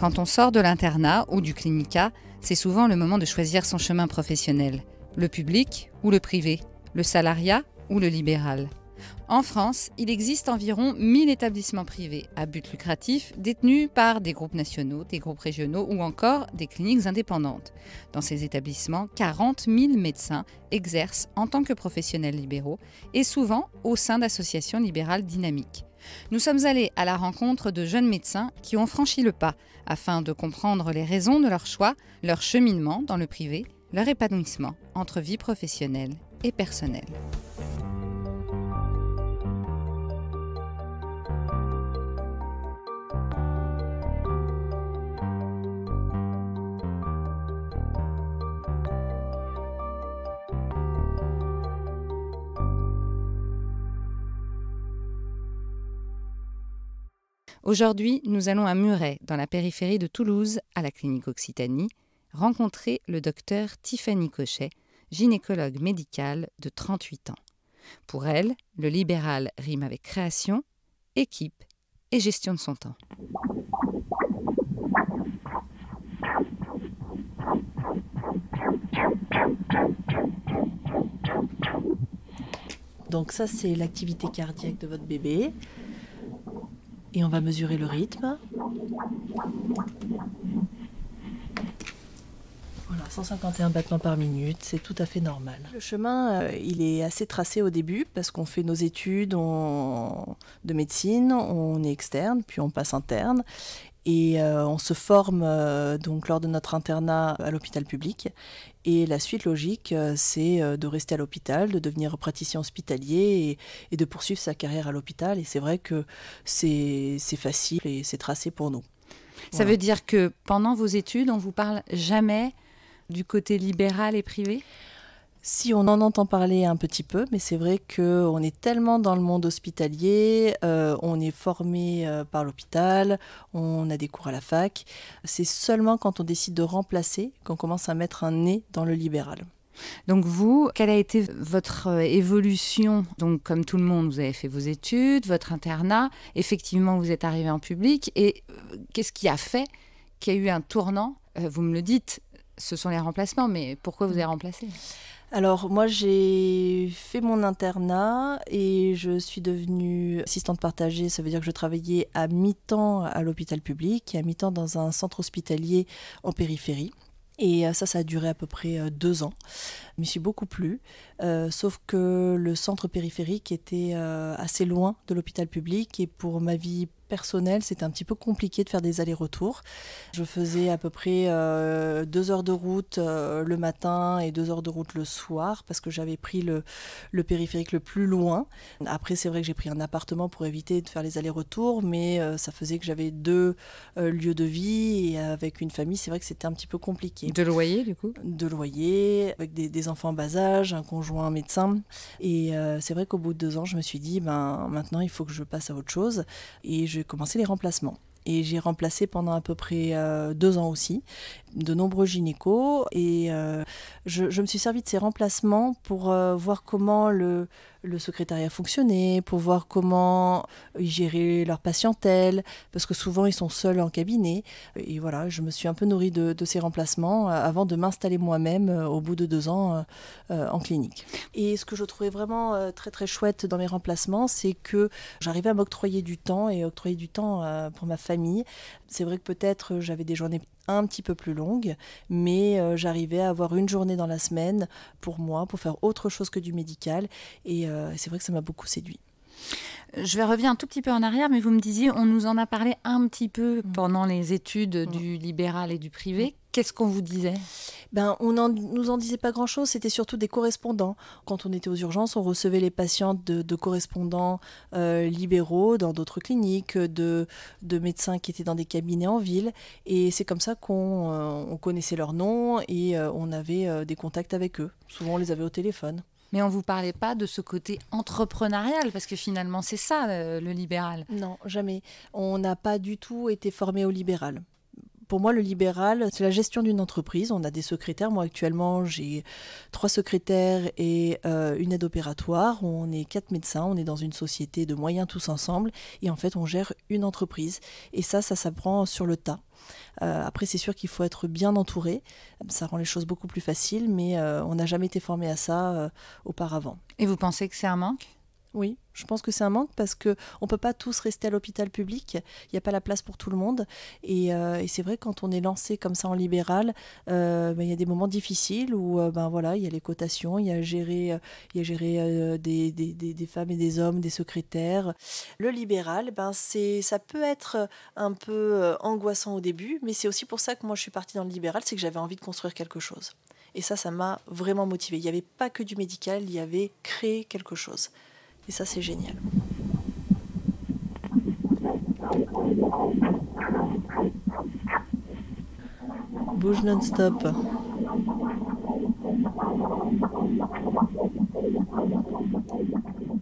Quand on sort de l'internat ou du clinica, c'est souvent le moment de choisir son chemin professionnel. Le public ou le privé, le salariat ou le libéral. En France, il existe environ 1000 établissements privés à but lucratif détenus par des groupes nationaux, des groupes régionaux ou encore des cliniques indépendantes. Dans ces établissements, 40 000 médecins exercent en tant que professionnels libéraux et souvent au sein d'associations libérales dynamiques. Nous sommes allés à la rencontre de jeunes médecins qui ont franchi le pas afin de comprendre les raisons de leur choix, leur cheminement dans le privé, leur épanouissement entre vie professionnelle et personnelle. Aujourd'hui, nous allons à Muret, dans la périphérie de Toulouse, à la clinique Occitanie, rencontrer le docteur Tiffany Cochet, gynécologue médicale de 38 ans. Pour elle, le libéral rime avec création, équipe et gestion de son temps. Donc ça, c'est l'activité cardiaque de votre bébé. Et on va mesurer le rythme. Voilà, 151 battements par minute, c'est tout à fait normal. Le chemin, il est assez tracé au début parce qu'on fait nos études de médecine, on est externe, puis on passe interne. Et on se forme donc lors de notre internat à l'hôpital public. Et la suite logique, c'est de rester à l'hôpital, de devenir praticien hospitalier et de poursuivre sa carrière à l'hôpital. Et c'est vrai que c'est facile et c'est tracé pour nous. Ça veut dire que pendant vos études, on ne vous parle jamais du côté libéral et privé ? Si on en entend parler un petit peu, mais c'est vrai qu'on est tellement dans le monde hospitalier, on est formé par l'hôpital, on a des cours à la fac. C'est seulement quand on décide de remplacer qu'on commence à mettre un nez dans le libéral. Donc vous, quelle a été votre évolution ? Donc comme tout le monde, vous avez fait vos études, votre internat, effectivement vous êtes arrivé en public. Et qu'est-ce qui a fait qu'il y a eu un tournant ? Vous me le dites, ce sont les remplacements, mais pourquoi vous avez remplacé ? Alors moi j'ai fait mon internat et je suis devenue assistante partagée, ça veut dire que je travaillais à mi-temps à l'hôpital public et à mi-temps dans un centre hospitalier en périphérie. Et ça a duré à peu près 2 ans. Je m'y suis beaucoup plu, sauf que le centre périphérique était assez loin de l'hôpital public et pour ma vie personnelle, c'était un petit peu compliqué de faire des allers-retours. Je faisais à peu près 2 heures de route le matin et 2 heures de route le soir parce que j'avais pris le périphérique le plus loin. Après, c'est vrai que j'ai pris un appartement pour éviter de faire les allers-retours, mais ça faisait que j'avais 2 lieux de vie et avec une famille, c'est vrai que c'était un petit peu compliqué. De loyer, du coup ? De loyer, avec des enfants en bas âge, un conjoint médecin. Et c'est vrai qu'au bout de 2 ans, je me suis dit, maintenant, il faut que je passe à autre chose. Et j'ai commencé les remplacements. Et j'ai remplacé pendant à peu près 2 ans aussi de nombreux gynécos. Et je me suis servi de ces remplacements pour voir comment le secrétariat fonctionnait, pour voir comment ils géraient leur patientèle, parce que souvent ils sont seuls en cabinet. Et voilà, je me suis un peu nourrie de ces remplacements avant de m'installer moi-même au bout de 2 ans en clinique. Et ce que je trouvais vraiment très très chouette dans mes remplacements, c'est que j'arrivais à m'octroyer du temps et octroyer du temps pour ma famille. C'est vrai que peut-être j'avais des journées un petit peu plus longues, mais j'arrivais à avoir une journée dans la semaine pour moi, pour faire autre chose que du médical. Et c'est vrai que ça m'a beaucoup séduit. Je vais revenir un tout petit peu en arrière, mais vous me disiez, on nous en a parlé un petit peu pendant les études du libéral et du privé. Qu'est-ce qu'on vous disait ? Nous en disait pas grand-chose, c'était surtout des correspondants. Quand on était aux urgences, on recevait les patientes de correspondants libéraux dans d'autres cliniques, de médecins qui étaient dans des cabinets en ville. Et c'est comme ça qu'on connaissait leurs noms et on avait des contacts avec eux. Souvent, on les avait au téléphone. Mais on ne vous parlait pas de ce côté entrepreneurial, parce que finalement, c'est ça, le libéral. Non, jamais. On n'a pas du tout été formé au libéral. Pour moi, le libéral, c'est la gestion d'une entreprise. On a des secrétaires. Moi, actuellement, j'ai 3 secrétaires et une aide opératoire. On est 4 médecins. On est dans une société de moyens tous ensemble. Et en fait, on gère une entreprise. Et ça s'apprend sur le tas. Après, c'est sûr qu'il faut être bien entouré. Ça rend les choses beaucoup plus faciles, mais on n'a jamais été formé à ça auparavant. Et vous pensez que c'est un manque ? Oui, je pense que c'est un manque parce qu'on ne peut pas tous rester à l'hôpital public. Il n'y a pas la place pour tout le monde. Et c'est vrai, quand on est lancé comme ça en libéral, il y a des moments difficiles où il y a les cotations, il y a gérer des femmes et des hommes, des secrétaires. Le libéral, ça peut être un peu angoissant au début, mais c'est aussi pour ça que moi je suis partie dans le libéral, c'est que j'avais envie de construire quelque chose. Et ça m'a vraiment motivée. Il n'y avait pas que du médical, il y avait créer quelque chose. Et ça, c'est génial. Bouge non-stop.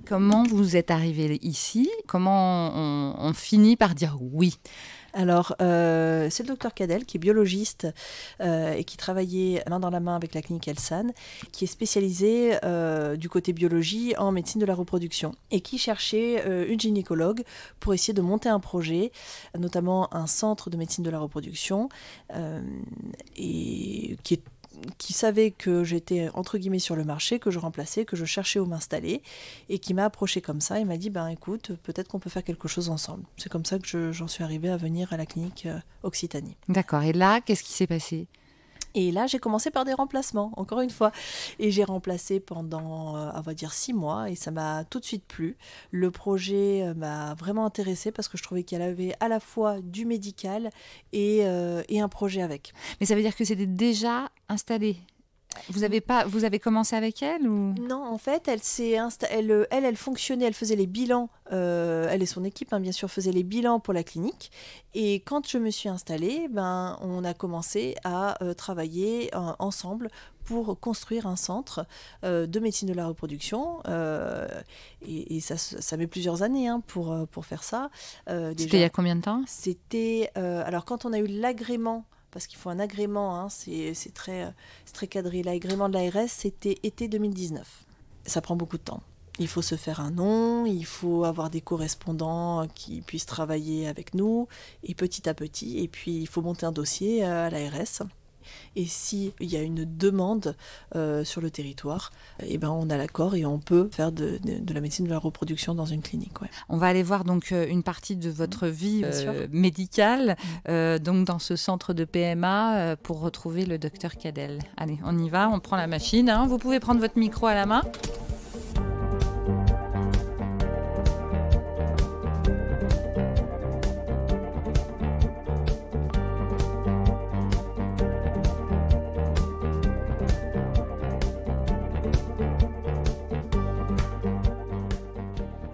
Comment vous êtes arrivé ici ? Comment on finit par dire oui ? Alors, c'est le docteur Cadel, qui est biologiste et qui travaillait main dans la main avec la clinique Elsan, qui est spécialisé du côté biologie en médecine de la reproduction et qui cherchait une gynécologue pour essayer de monter un projet, notamment un centre de médecine de la reproduction, et qui savait que j'étais entre guillemets sur le marché, que je remplaçais, que je cherchais où m'installer, et qui m'a approché comme ça et m'a dit écoute, peut-être qu'on peut faire quelque chose ensemble. C'est comme ça que j'en suis arrivée à venir à la clinique Occitanie. D'accord, et là, qu'est-ce qui s'est passé ? Et là, j'ai commencé par des remplacements, encore une fois. Et j'ai remplacé pendant, on va dire, 6 mois, et ça m'a tout de suite plu. Le projet m'a vraiment intéressée parce que je trouvais qu'il y avait à la fois du médical et un projet avec. Mais ça veut dire que c'était déjà installé ? Vous avez commencé avec elle ou... Non, en fait, elle fonctionnait, elle faisait les bilans, elle et son équipe, bien sûr, faisaient les bilans pour la clinique. Et quand je me suis installée, on a commencé à travailler ensemble pour construire un centre de médecine de la reproduction. Et ça met plusieurs années pour faire ça. C'était il y a combien de temps ? C'était... alors, quand on a eu l'agrément... Parce qu'il faut un agrément, c'est très cadré. L'agrément de l'ARS, c'était été 2019. Ça prend beaucoup de temps. Il faut se faire un nom, il faut avoir des correspondants qui puissent travailler avec nous, et petit à petit, et puis il faut monter un dossier à l'ARS. Et s'il y a une demande sur le territoire, on a l'accord et on peut faire de la médecine de la reproduction dans une clinique. Ouais. On va aller voir donc une partie de votre vie médicale donc dans ce centre de PMA pour retrouver le docteur Cadel. Allez, on y va, on prend la machine. Vous pouvez prendre votre micro à la main.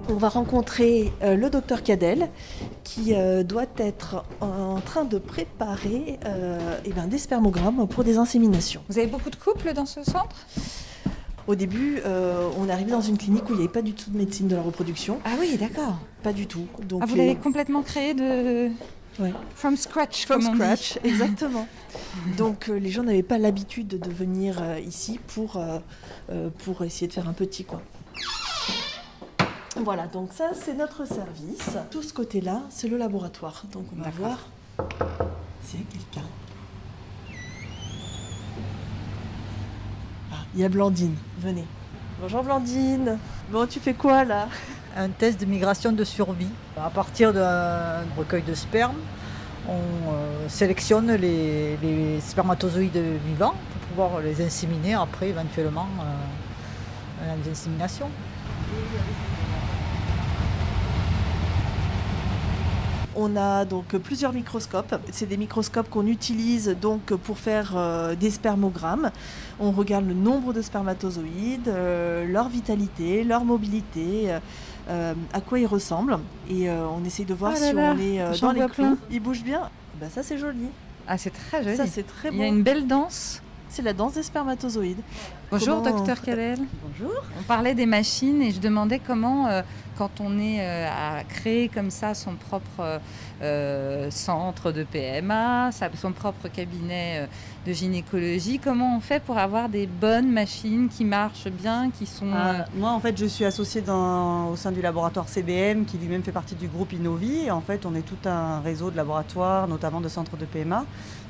On va rencontrer le docteur Cadel qui doit être en train de préparer des spermogrammes pour des inséminations. Vous avez beaucoup de couples dans ce centre ? Au début, on est arrivé dans une clinique où il n'y avait pas du tout de médecine de la reproduction. Ah oui, d'accord. Pas du tout. Donc, vous l'avez complètement créé de... Ouais. From scratch, From comme scratch, on dit. Exactement. Donc les gens n'avaient pas l'habitude de venir ici pour essayer de faire un petit coin. Voilà, donc ça c'est notre service. Tout ce côté-là, c'est le laboratoire. Donc on va voir s'il y a quelqu'un. Ah, il y a Blandine, venez. Bonjour Blandine. Bon, tu fais quoi là ? Un test de migration de survie. À partir d'un recueil de sperme, on sélectionne les spermatozoïdes vivants pour pouvoir les inséminer après éventuellement les inséminations. On a donc plusieurs microscopes. C'est des microscopes qu'on utilise donc pour faire des spermogrammes. On regarde le nombre de spermatozoïdes, leur vitalité, leur mobilité, à quoi ils ressemblent. Et on essaye de voir Oh là si là, on est j'en dans les vois clous. plein. Ils bougent bien. Ben ça c'est joli. Ah, c'est très joli. Ça c'est très Il y a beau. une belle danse. C'est la danse des spermatozoïdes. Bonjour, Comment- docteur Cadel. Bonjour. On parlait des machines et je demandais comment, quand on est à créer comme ça son propre centre de PMA, son propre cabinet de gynécologie, comment on fait pour avoir des bonnes machines qui marchent bien, qui sont... Moi, en fait, je suis associée au sein du laboratoire CBM, qui lui-même fait partie du groupe Innovi. Et en fait, on est tout un réseau de laboratoires, notamment de centres de PMA.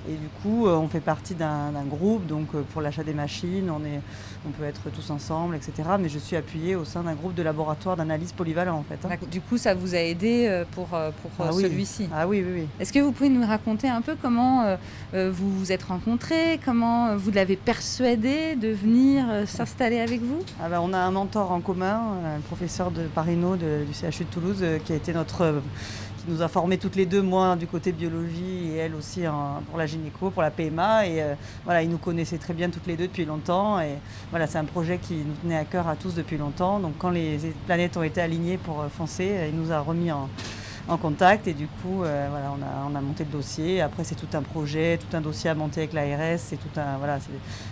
Et du coup, on fait partie d'un groupe. Donc, pour l'achat des machines, on peut être tous ensemble, etc. Mais je suis appuyée au sein d'un groupe de laboratoires d'analyse polyvalent, en fait. D'accord. Du coup, ça vous a aidé pour Oui. celui-ci. Ah oui, oui, oui. Est-ce que vous pouvez nous raconter un peu comment vous vous êtes rencontrés, comment vous l'avez persuadé de venir s'installer avec vous? On a un mentor en commun, le professeur de Parino du CHU de Toulouse, qui a été qui nous a formés toutes les deux, moi du côté biologie et elle aussi pour la gynéco, pour la PMA. Et il nous connaissait très bien toutes les deux depuis longtemps. Et voilà, c'est un projet qui nous tenait à cœur à tous depuis longtemps. Donc quand les planètes ont été alignées pour foncer, il nous a remis en contact et du coup on a monté le dossier. Après c'est tout un projet, tout un dossier à monter avec l'ARS,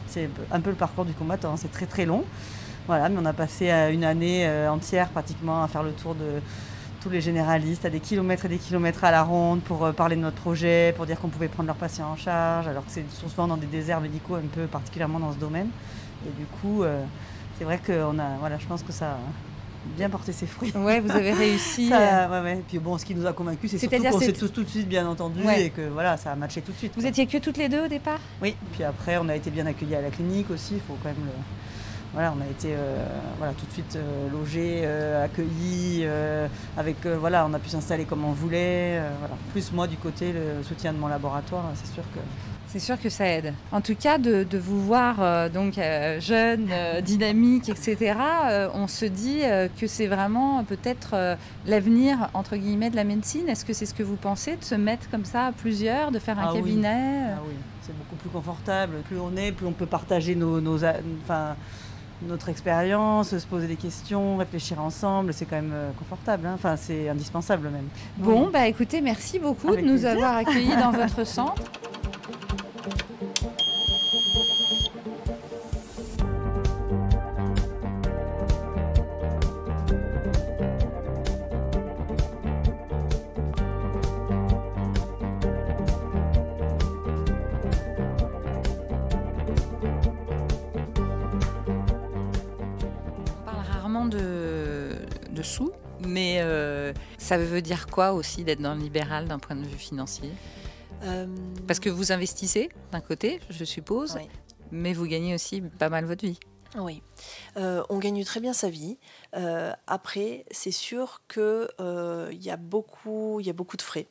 c'est un peu le parcours du combattant, c'est très très long. Voilà, mais on a passé une année entière pratiquement à faire le tour de tous les généralistes, à des kilomètres et des kilomètres à la ronde pour parler de notre projet, pour dire qu'on pouvait prendre leurs patients en charge, alors que c'est souvent dans des déserts médicaux un peu particulièrement dans ce domaine. Et du coup, c'est vrai que je pense que ça a bien porté ses fruits. Ouais, vous avez réussi. Et puis bon, ce qui nous a convaincus, c'est surtout qu'on s'est tous tout de suite bien entendus et que voilà, ça a matché tout de suite. Vous étiez que toutes les deux au départ? Oui, puis après, on a été bien accueillis à la clinique aussi, il faut quand même on a été tout de suite logés, accueillis, on a pu s'installer comme on voulait. Plus moi du côté le soutien de mon laboratoire, c'est sûr que... C'est sûr que ça aide. En tout cas, de vous voir jeune, dynamique, etc., on se dit que c'est vraiment peut-être l'avenir, entre guillemets, de la médecine. Est-ce que c'est ce que vous pensez, de se mettre comme ça à plusieurs, de faire un cabinet? Ah oui, c'est beaucoup plus confortable. Plus on est, plus on peut partager notre expérience, se poser des questions, réfléchir ensemble, c'est quand même confortable, hein. Enfin, c'est indispensable même. Bon, écoutez, merci beaucoup de nous avoir accueillis dans votre centre. De sous, mais ça veut dire quoi aussi d'être dans le libéral d'un point de vue financier? Parce que vous investissez d'un côté, je suppose, oui, mais vous gagnez aussi pas mal votre vie. Oui, on gagne très bien sa vie. Après, c'est sûr qu'il y a beaucoup de frais.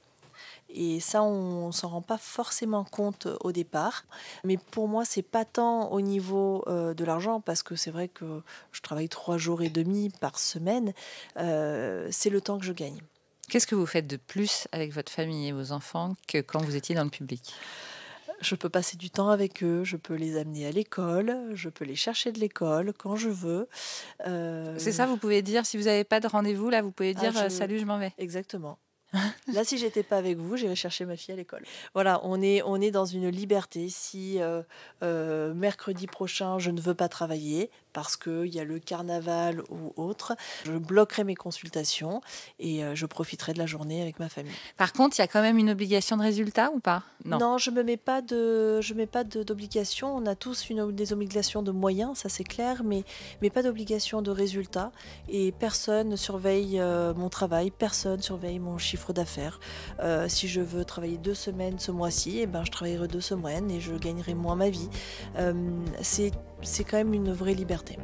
Et ça, on ne s'en rend pas forcément compte au départ. Mais pour moi, ce n'est pas tant au niveau de l'argent, parce que c'est vrai que je travaille 3 jours et demi par semaine. C'est le temps que je gagne. Qu'est-ce que vous faites de plus avec votre famille et vos enfants que quand vous étiez dans le public ? Je peux passer du temps avec eux, je peux les amener à l'école, je peux les chercher de l'école quand je veux. C'est ça, vous pouvez dire, si vous n'avez pas de rendez-vous, là, vous pouvez dire salut, je m'en vais. Exactement. Là, si j'étais pas avec vous, j'irais chercher ma fille à l'école. Voilà, on est dans une liberté. Si mercredi prochain, je ne veux pas travailler parce qu'il y a le carnaval ou autre, je bloquerai mes consultations et je profiterai de la journée avec ma famille. Par contre, il y a quand même une obligation de résultat ou pas ? Non, je mets pas d'obligation. On a tous des obligations de moyens, ça c'est clair, mais pas d'obligation de résultat. Et personne ne surveille mon travail, personne surveille mon chiffre d'affaires. Si je veux travailler 2 semaines ce mois-ci, je travaillerai 2 semaines et je gagnerai moins ma vie. C'est quand même une vraie liberté.